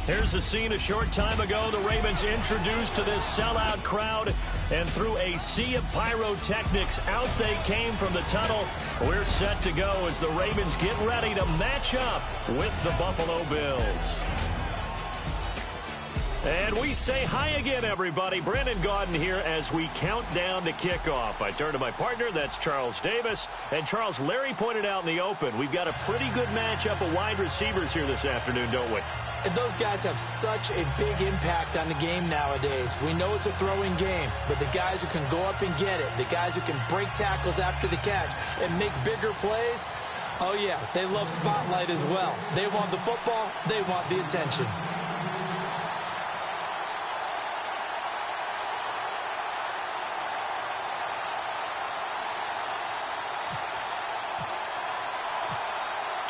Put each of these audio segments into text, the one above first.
Here's the scene a short time ago. The Ravens introduced to this sellout crowd, and through a sea of pyrotechnics, out they came from the tunnel. We're set to go as the Ravens get ready to match up with the Buffalo Bills. And we say hi again, everybody. Brandon Gaudin here as we count down to kickoff. I turn to my partner, that's Charles Davis. And Charles, Larry pointed out in the open, we've got a pretty good matchup of wide receivers here this afternoon, don't we? And those guys have such a big impact on the game nowadays. We know it's a throwing game, but the guys who can go up and get it, the guys who can break tackles after the catch and make bigger plays, oh yeah, they love spotlight as well. They want the football, they want the attention.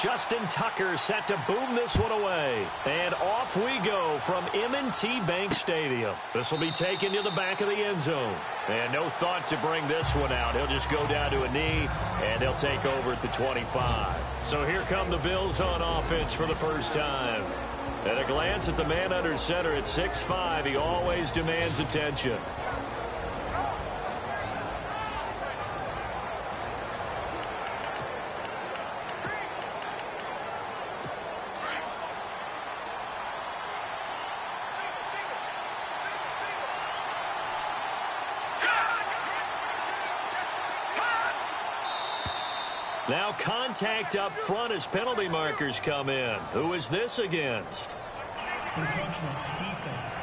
Justin Tucker set to boom this one away. And off we go from M&T Bank Stadium. This will be taken to the back of the end zone. And no thought to bring this one out. He'll just go down to a knee, and he'll take over at the 25. So here come the Bills on offense for the first time. At a glance at the man under center at 6'5", he always demands attention. Now contact up front as penalty markers come in. Who is this against? Encroachment, defense.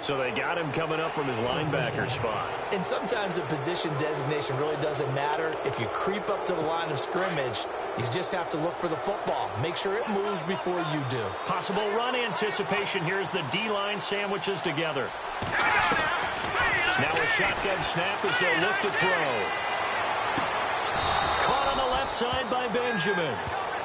So they got him coming up from his linebacker spot. And sometimes the position designation really doesn't matter. If you creep up to the line of scrimmage, you just have to look for the football. Make sure it moves before you do. Possible run anticipation. Here's the D-line sandwiches together. Now a shotgun snap as they look to throw. Caught on the left side by Benjamin.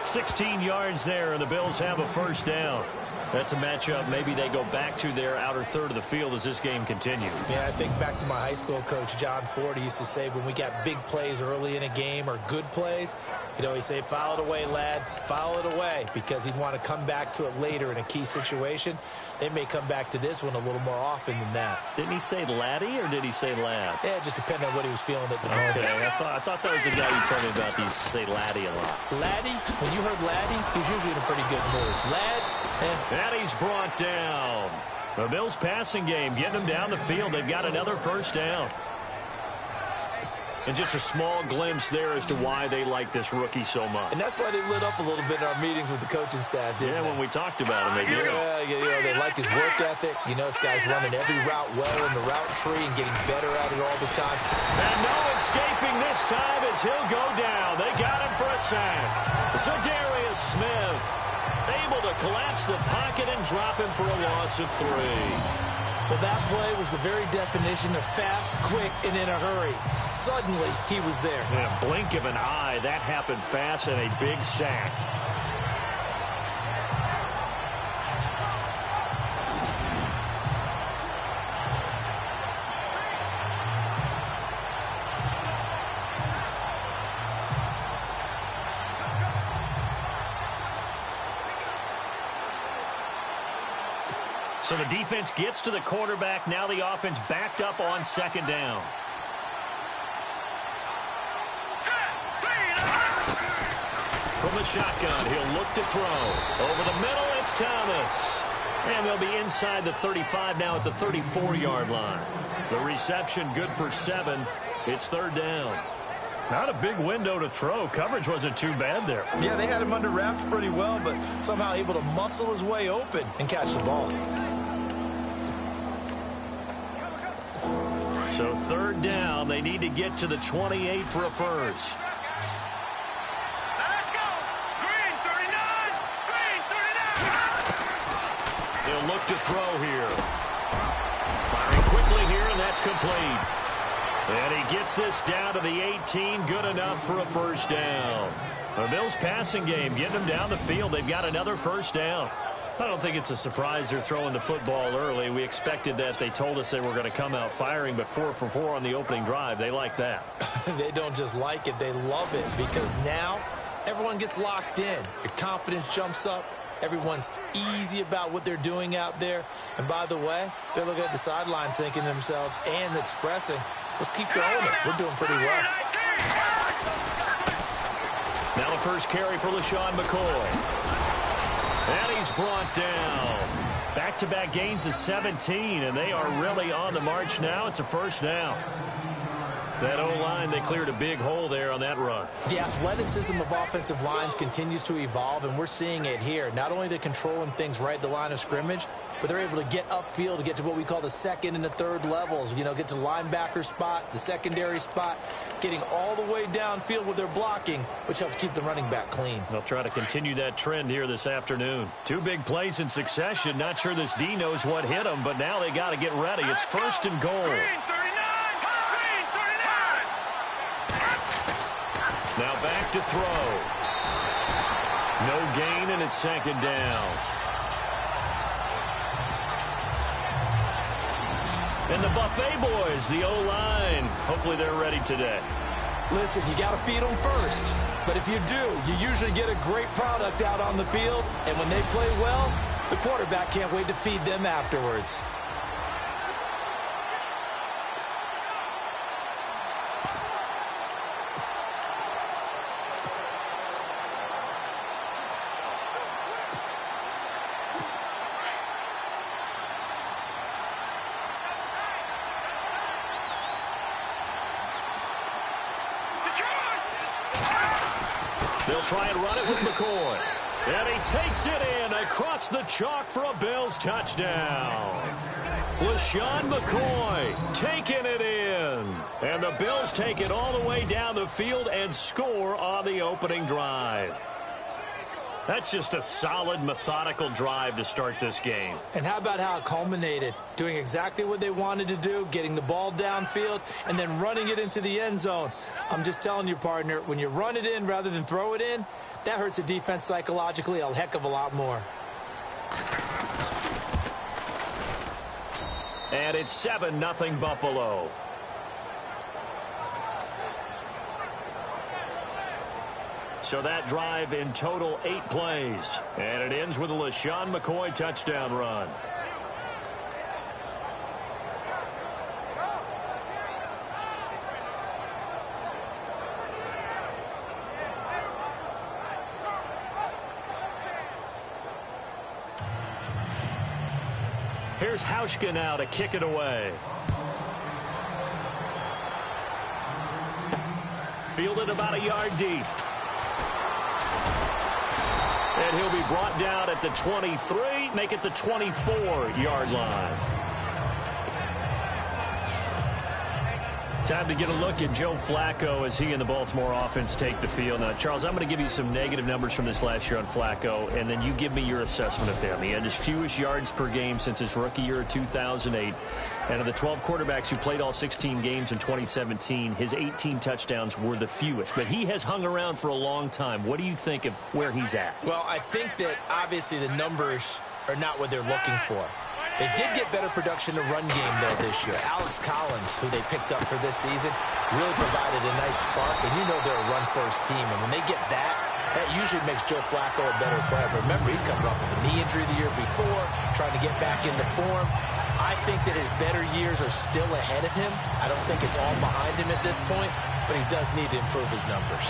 16 yards there, and the Bills have a first down. That's a matchup maybe they go back to their outer third of the field as this game continues. Yeah, I think back to my high school coach, John Ford. He used to say when we got big plays early in a game or good plays, he'd always say, foul it away, lad, foul it away, because he'd want to come back to it later in a key situation. They may come back to this one a little more often than that. Didn't he say laddie or did he say lad? Yeah, it just depended on what he was feeling at the moment. Okay, I thought that was the guy you told me about. He used to say laddie a lot. Laddie, when you heard laddie, he was usually in a pretty good mood. Lad, Laddie's brought down. The Bills passing game, getting them down the field. They've got another first down. And just a small glimpse there as to why they like this rookie so much. And that's why they lit up a little bit in our meetings with the coaching staff, didn't they? When we talked about him, they did. Yeah, they like his work ethic. You know, this guy's running every route well in the route tree and getting better at it all the time. And no escaping this time as he'll go down. They got him for a sack. So Darius Smith able to collapse the pocket and drop him for a loss of 3. Well, that play was the very definition of fast, quick, and in a hurry. Suddenly, he was there. In a blink of an eye, that happened fast and a big sack. So the defense gets to the quarterback. Now the offense backed up on second down. From the shotgun, he'll look to throw. Over the middle, it's Thomas. And they'll be inside the 35 now at the 34-yard line. The reception good for 7. It's third down. Not a big window to throw. Coverage wasn't too bad there. Yeah, they had him under wraps pretty well, but somehow able to muscle his way open and catch the ball. So third down, they need to get to the 28 for a first. Let's go! Green 39! Green 39! He'll look to throw here. Firing quickly here, and that's complete. And he gets this down to the 18, good enough for a first down. The Bills passing game, getting them down the field. They've got another first down. I don't think it's a surprise they're throwing the football early. We expected that. They told us they were going to come out firing, but 4 for 4 on the opening drive. They like that. They don't just like it, they love it, because now everyone gets locked in. Your confidence jumps up. Everyone's easy about what they're doing out there. And by the way, they're looking at the sideline thinking to themselves and expressing, let's keep throwing it. We're doing pretty well. Now the first carry for LaShawn McCoy. And he's brought down. Back-to-back gains of 17, and they are really on the march now. It's a first down. That O-line, they cleared a big hole there on that run. The athleticism of offensive lines continues to evolve, and we're seeing it here. Not only are they controlling things right at the line of scrimmage, but they're able to get upfield to get to what we call the second and the third levels. You know, get to the linebacker spot, the secondary spot, getting all the way downfield with their blocking, which helps keep the running back clean. They'll try to continue that trend here this afternoon. Two big plays in succession. Not sure this D knows what hit them, but now they got to get ready. It's first and goal. Now back to throw. No gain, and it's second down. And the Buffet boys, the O-line, hopefully they're ready today. Listen, you got to feed them first. But if you do, you usually get a great product out on the field. And when they play well, the quarterback can't wait to feed them afterwards. They'll try and run it with McCoy. And he takes it in across the chalk for a Bills touchdown. LaShawn McCoy taking it in. And the Bills take it all the way down the field and score on the opening drive. That's just a solid, methodical drive to start this game. And how about how it culminated? Doing exactly what they wanted to do, getting the ball downfield, and then running it into the end zone. I'm just telling you, partner, when you run it in rather than throw it in, that hurts a defense psychologically a heck of a lot more. And it's 7-0 Buffalo. So that drive in total 8 plays. And it ends with a LaShawn McCoy touchdown run. Here's Hauschka now to kick it away. Fielded about a yard deep. And he'll be brought down at the 23, make it the 24-yard line. Time to get a look at Joe Flacco as he and the Baltimore offense take the field. Now, Charles, I'm going to give you some negative numbers from this last year on Flacco, and then you give me your assessment of him. He had his fewest yards per game since his rookie year of 2008. And of the 12 quarterbacks who played all 16 games in 2017, his 18 touchdowns were the fewest. But he has hung around for a long time. What do you think of where he's at? Well, I think that obviously the numbers are not what they're looking for. They did get better production in the run game, though, this year. Alex Collins, who they picked up for this season, really provided a nice spark. And you know they're a run-first team. And when they get that, that usually makes Joe Flacco a better player. But remember, he's coming off of a knee injury the year before, trying to get back into form. I think that his better years are still ahead of him. I don't think it's all behind him at this point, but he does need to improve his numbers.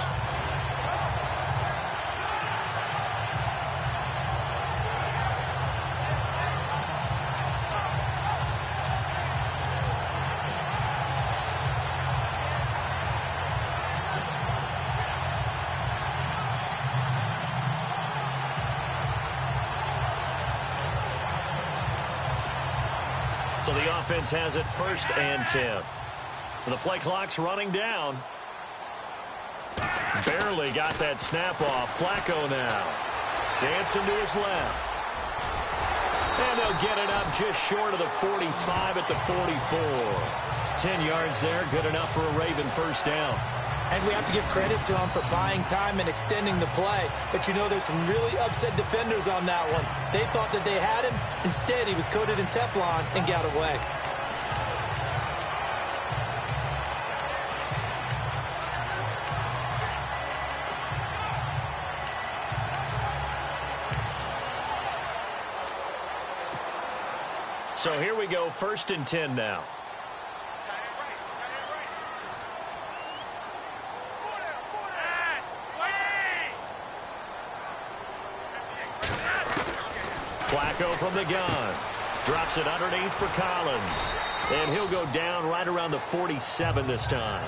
So the offense has it 1st and 10. The play clock's running down. Barely got that snap off. Flacco now. Dancing to his left. And they'll get it up just short of the 45 at the 44. 10 yards there, good enough for a Raven first down. And we have to give credit to him for buying time and extending the play. But, you know, there's some really upset defenders on that one. They thought that they had him. Instead, he was coated in Teflon and got away. So here we go, 1st and 10 now. Flacco from the gun. Drops it underneath for Collins. And he'll go down right around the 47 this time.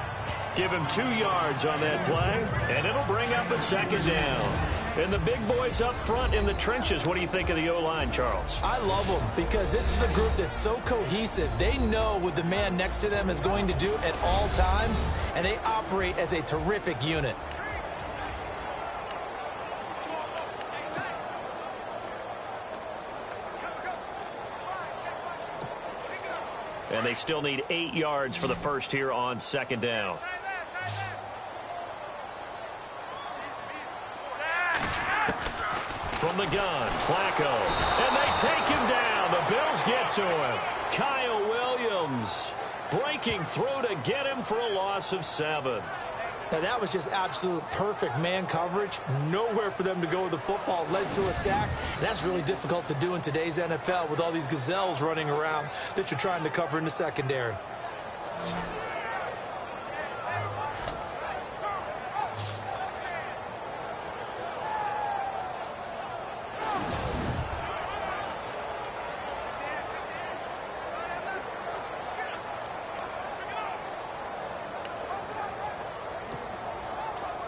Give him 2 yards on that play, and it'll bring up a 2nd down. And the big boys up front in the trenches, what do you think of the O-line, Charles? I love them because this is a group that's so cohesive. They know what the man next to them is going to do at all times, and they operate as a terrific unit. And they still need 8 yards for the first here on 2nd down. From the gun, Flacco. And they take him down. The Bills get to him. Kyle Williams breaking through to get him for a loss of 7. Now, that was just absolute perfect man coverage. Nowhere for them to go with the football. Led to a sack. And that's really difficult to do in today's NFL with all these gazelles running around that you're trying to cover in the secondary.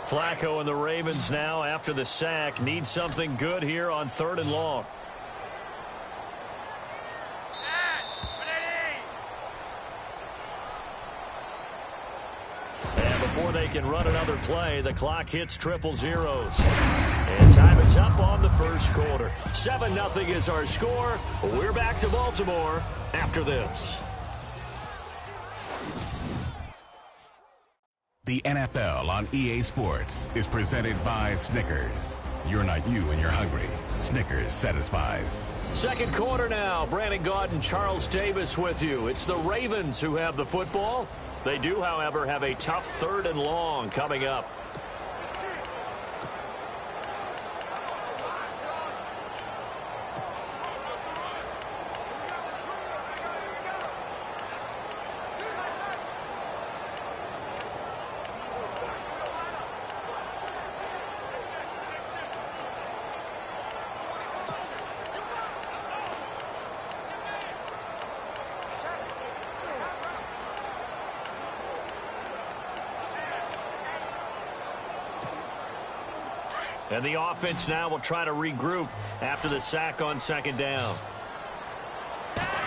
Flacco and the Ravens now, after the sack, need something good here on 3rd and long. And before they can run another play, the clock hits 000. And time is up on the first quarter. 7-0 is our score. We're back to Baltimore after this. The NFL on EA Sports is presented by Snickers. You're not you and you're hungry. Snickers satisfies. 2nd quarter now. Brandon Gaudin and Charles Davis with you. It's the Ravens who have the football. They do, however, have a tough 3rd and long coming up. And the offense now will try to regroup after the sack on 2nd down.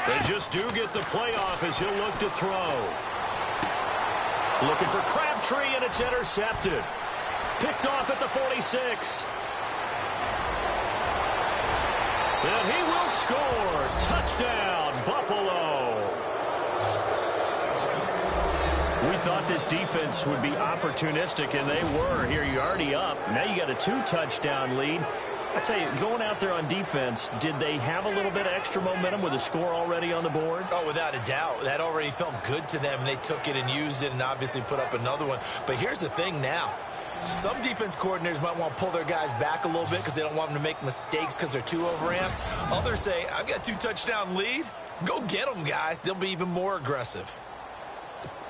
They just do get the play off as he'll look to throw. Looking for Crabtree, and it's intercepted. Picked off at the 46. And he will score. Touchdown, Buffalo. We thought this defense would be opportunistic, and they were. Here, you're already up. Now you got a 2-touchdown lead. I tell you, going out there on defense, did they have a little bit of extra momentum with a score already on the board? Oh, without a doubt. That already felt good to them, and they took it and used it and obviously put up another one. But here's the thing now. Some defense coordinators might want to pull their guys back a little bit because they don't want them to make mistakes because they're too overamped. Others say, I've got a 2-touchdown lead. Go get them, guys. They'll be even more aggressive.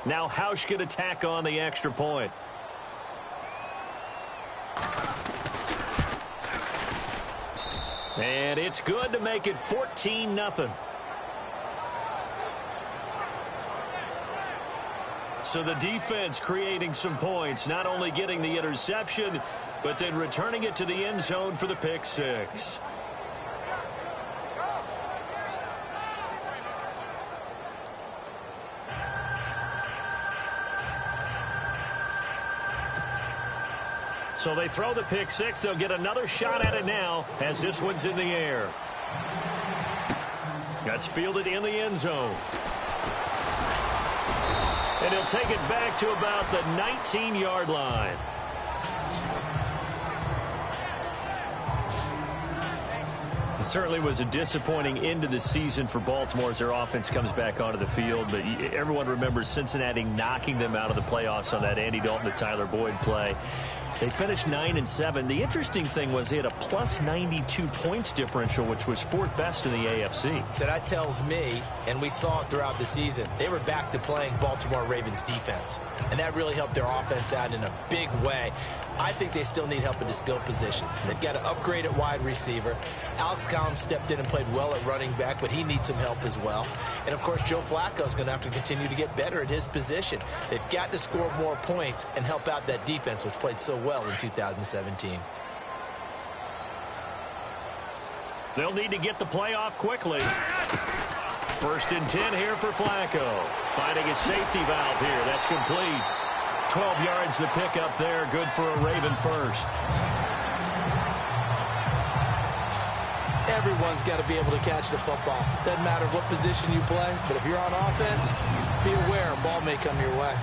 Now Hausch could attack on the extra point. And it's good to make it 14-0. So the defense creating some points, not only getting the interception, but then returning it to the end zone for the pick six. So they throw the pick six. They'll get another shot at it now as this one's in the air. That's fielded in the end zone. And he'll take it back to about the 19-yard line. It certainly was a disappointing end to the season for Baltimore as their offense comes back onto the field. But everyone remembers Cincinnati knocking them out of the playoffs on that Andy Dalton to Tyler Boyd play. They finished 9-7. The interesting thing was they had a plus 92 points differential, which was fourth best in the AFC. So that tells me, and we saw it throughout the season, they were back to playing Baltimore Ravens defense. And that really helped their offense out in a big way. I think they still need help at the skill positions. They've got to upgrade at wide receiver. Alex Collins stepped in and played well at running back, but he needs some help as well. And, of course, Joe Flacco is going to have to continue to get better at his position. They've got to score more points and help out that defense, which played so well in 2017. They'll need to get the play off quickly. First and 10 here for Flacco. Finding a safety valve here. That's complete. 12 yards to pick up there. Good for a Raven first. Everyone's got to be able to catch the football. Doesn't matter what position you play, but if you're on offense, be aware a ball may come your way.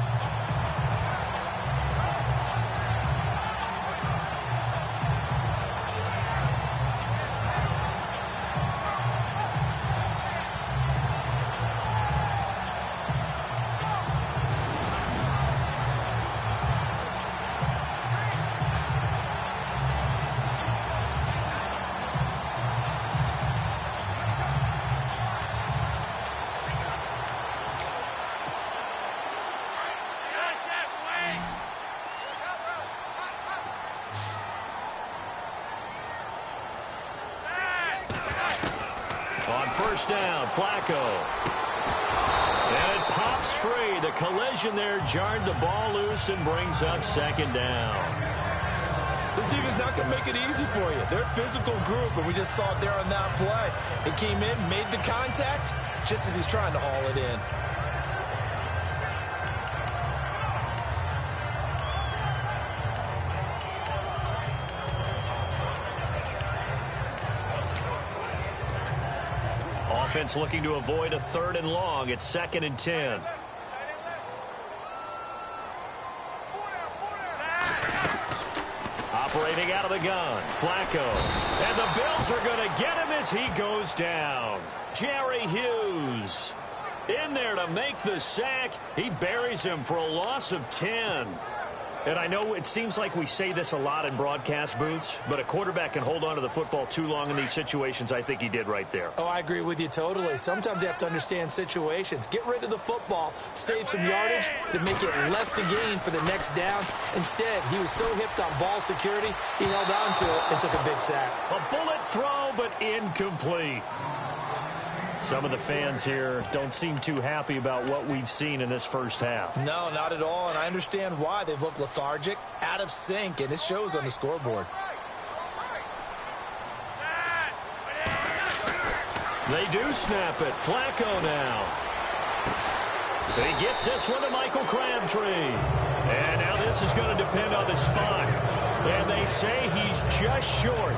On first down, Flacco. And it pops free. The collision there jarred the ball loose and brings up second down. This team is not going to make it easy for you. They're a physical group, and we just saw it there on that play. They came in, made the contact, just as he's trying to haul it in. Offense looking to avoid a 3rd and long. It's 2nd and 10. Operating out of the gun, Flacco. And the Bills are going to get him as he goes down. Jerry Hughes in there to make the sack. He buries him for a loss of 10. And I know it seems like we say this a lot in broadcast booths, but a quarterback can hold on to the football too long in these situations. I think he did right there. Oh, I agree with you totally. Sometimes you have to understand situations. Get rid of the football, save some yardage to make it less to gain for the next down. Instead, he was so hipped on ball security, he held on to it and took a big sack. A bullet throw, but incomplete. Some of the fans here don't seem too happy about what we've seen in this first half. No, not at all, and I understand why. They've looked lethargic, out of sync, and it shows on the scoreboard. They do snap it. Flacco now. He gets this one to Michael Crabtree. And now this is going to depend on the spot. And they say he's just short.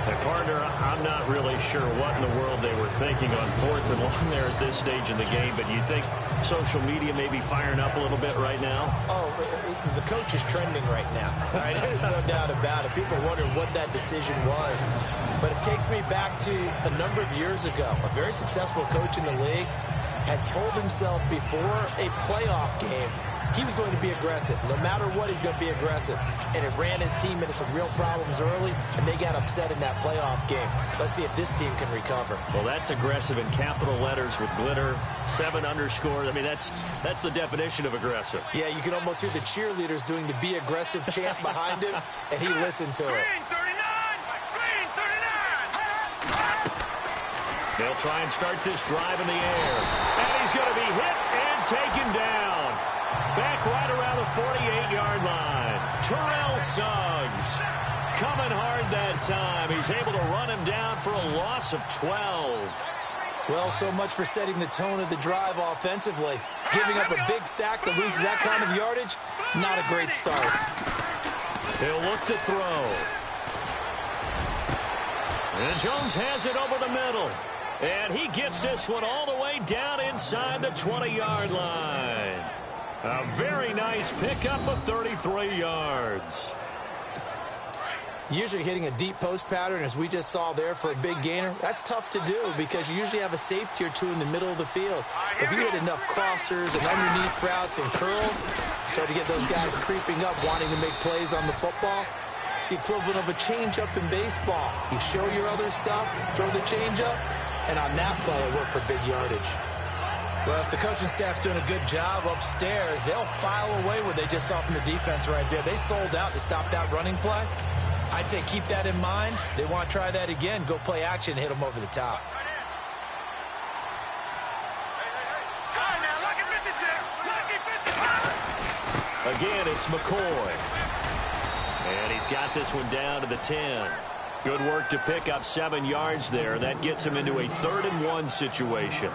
And, partner, I'm not really sure what in the world they were thinking on 4th and long there at this stage in the game, but you think social media may be firing up a little bit right now? Oh, the coach is trending right now. All right, there's no doubt about it. People wonder what that decision was. But it takes me back to a number of years ago. A very successful coach in the league had told himself before a playoff game he was going to be aggressive. No matter what, he's going to be aggressive. And it ran his team into some real problems early, and they got upset in that playoff game. Let's see if this team can recover. Well, that's aggressive in capital letters with glitter, 7 underscores. I mean, that's the definition of aggressive. Yeah, you can almost hear the cheerleaders doing the be aggressive chant behind him, and he listened to it. Green 39! Green 39! They'll try and start this drive in the air. And he's going to be hit and taken down. Back right around the 48-yard line. Terrell Suggs coming hard that time. He's able to run him down for a loss of 12. Well, so much for setting the tone of the drive offensively. Giving up a big sack that loses that kind of yardage, not a great start. He'll look to throw. And Jones has it over the middle. And he gets this one all the way down inside the 20-yard line. A very nice pickup of 33 yards. Usually hitting a deep post pattern, as we just saw there for a big gainer, that's tough to do because you usually have a safety or two in the middle of the field. If you hit enough crossers and underneath routes and curls, you start to get those guys creeping up, wanting to make plays on the football. It's the equivalent of a changeup in baseball. You show your other stuff, throw the changeup, and on that play, it worked for big yardage. Well, if the coaching staff's doing a good job upstairs, they'll file away what they just saw from the defense right there. They sold out to stop that running play. I'd say keep that in mind. They want to try that again. Go play action, hit them over the top. Again, it's McCoy. And he's got this one down to the 10. Good work to pick up 7 yards there. That gets him into a 3rd-and-1 situation.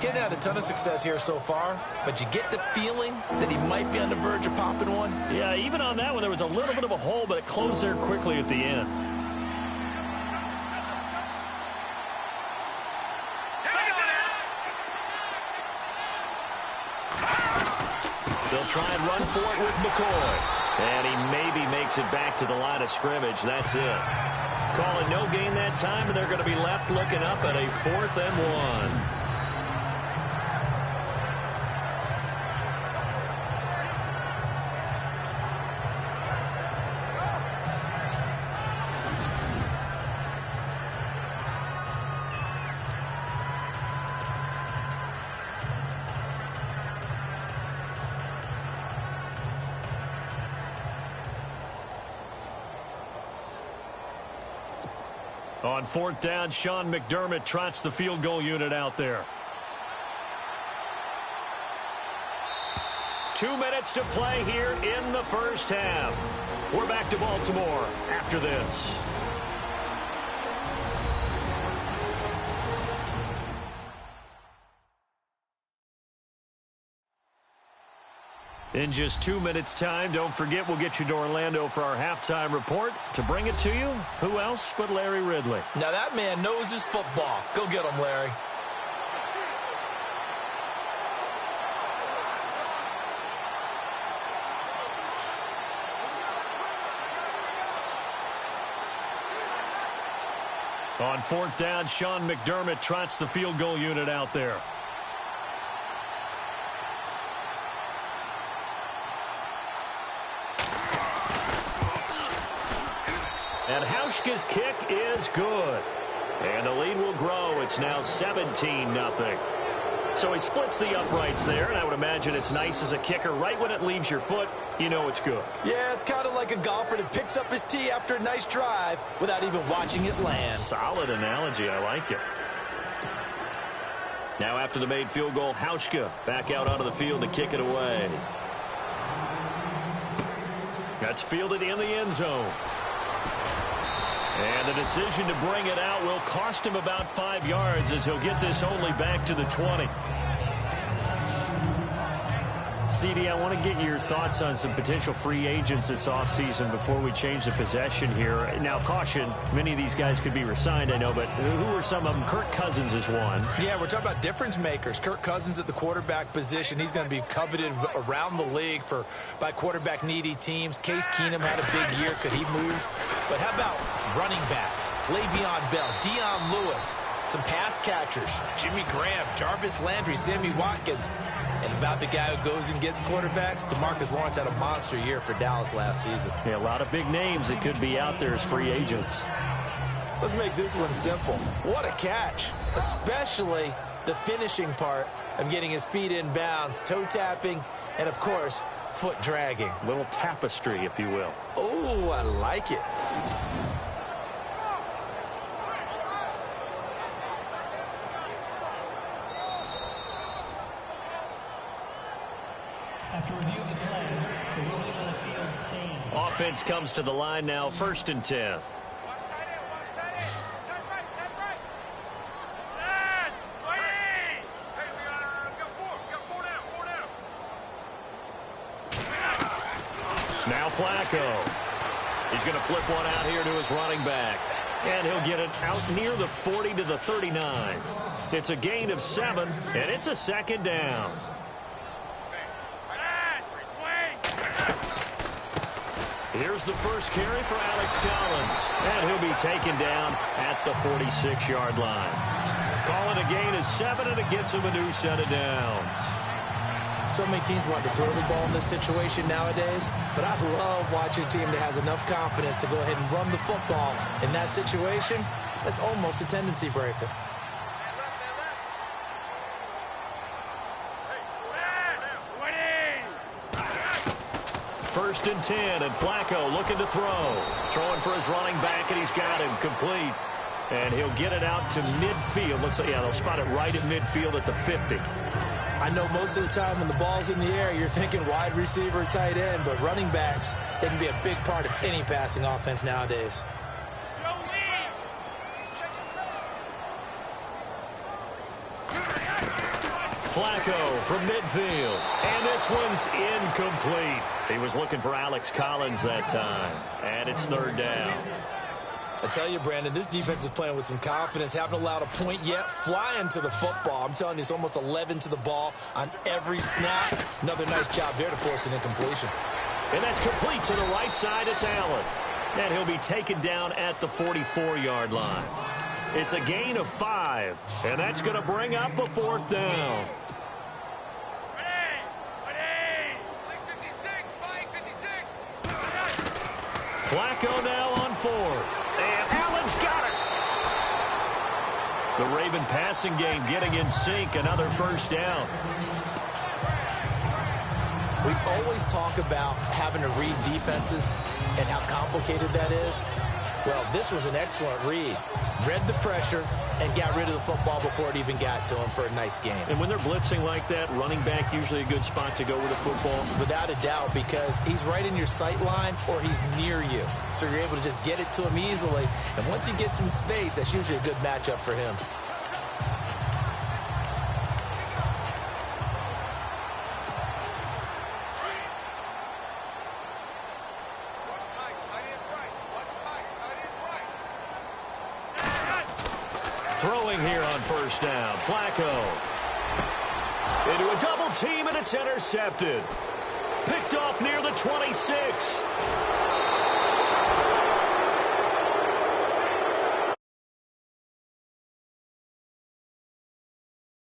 Getting had a ton of success here so far, but you get the feeling that he might be on the verge of popping one. Yeah, even on that one, there was a little bit of a hole, but it closed there quickly at the end. They'll try and run for it with McCoy. And he maybe makes it back to the line of scrimmage. That's it. Calling no gain that time, and they're going to be left looking up at a 4th-and-1. On 4th down, Sean McDermott trots the field goal unit out there. 2 minutes to play here in the first half. We're back to Baltimore after this. In just 2 minutes' time, don't forget we'll get you to Orlando for our halftime report. To bring it to you, who else but Larry Ridley? Now that man knows his football. Go get him, Larry. On 4th down, Sean McDermott trots the field goal unit out there. And Hauschka's kick is good. And the lead will grow. It's now 17-0. So he splits the uprights there, and I would imagine it's nice as a kicker. Right when it leaves your foot, you know it's good. Yeah, it's kind of like a golfer that picks up his tee after a nice drive without even watching it land. Solid analogy. I like it. Now after the made field goal, Hauschka back out onto the field to kick it away. That's fielded in the end zone. And the decision to bring it out will cost him about 5 yards as he'll get this only back to the 20. CD, I want to get your thoughts on some potential free agents this offseason before we change the possession here. Now, caution, many of these guys could be re-signed, I know, but who are some of them? Kirk Cousins is one. Yeah, we're talking about difference makers. Kirk Cousins at the quarterback position. He's going to be coveted around the league by quarterback-needy teams. Case Keenum had a big year. Could he move? But how about running backs? Le'Veon Bell, Dion Lewis, some pass catchers, Jimmy Graham, Jarvis Landry, Sammy Watkins. And about the guy who goes and gets quarterbacks, DeMarcus Lawrence had a monster year for Dallas last season. Yeah, a lot of big names that could be out there as free agents. Let's make this one simple. What a catch, especially the finishing part of getting his feet in bounds, toe tapping, and of course, foot dragging. Little tapestry, if you will. Oh, I like it. After review of the play, the ruling on the field stands. Offense comes to the line now, 1st and 10. Now Flacco. He's going to flip one out here to his running back. And he'll get it out near the 40 to the 39. It's a gain of 7, and it's a 2nd down. Here's the first carry for Alex Collins, and he'll be taken down at the 46-yard line. Calling a gain of 7, and it gets him a new set of downs. So many teams want to throw the ball in this situation nowadays, but I love watching a team that has enough confidence to go ahead and run the football. In that situation, that's almost a tendency breaker. First and 10, and Flacco looking to throw. Throwing for his running back, and he's got him complete. And he'll get it out to midfield. Looks like, yeah, they'll spot it right at midfield at the 50. I know most of the time when the ball's in the air, you're thinking wide receiver, tight end, but running backs, they can be a big part of any passing offense nowadays. Flacco from midfield, and this one's incomplete. He was looking for Alex Collins that time, and it's third down. I tell you, Brandon, this defense is playing with some confidence. Haven't allowed a point yet. Flying to the football. I'm telling you, it's almost 11 to the ball on every snap. Another nice job there to force an incompletion. And that's complete to the right side. It's Allen. And he'll be taken down at the 44-yard line. It's a gain of 5, and that's going to bring up a fourth down. Flacco now on fourth. And Allen's got it. The Raven passing game getting in sync. Another first down. We always talk about having to read defenses and how complicated that is. Well, this was an excellent read. Read the pressure and got rid of the football before it even got to him for a nice game. And when they're blitzing like that, running back usually a good spot to go with the football. Without a doubt, because he's right in your sight line or he's near you. So you're able to just get it to him easily. And once he gets in space, that's usually a good matchup for him. Throwing here on first down. Flacco. Into a double team, and it's intercepted. Picked off near the 26.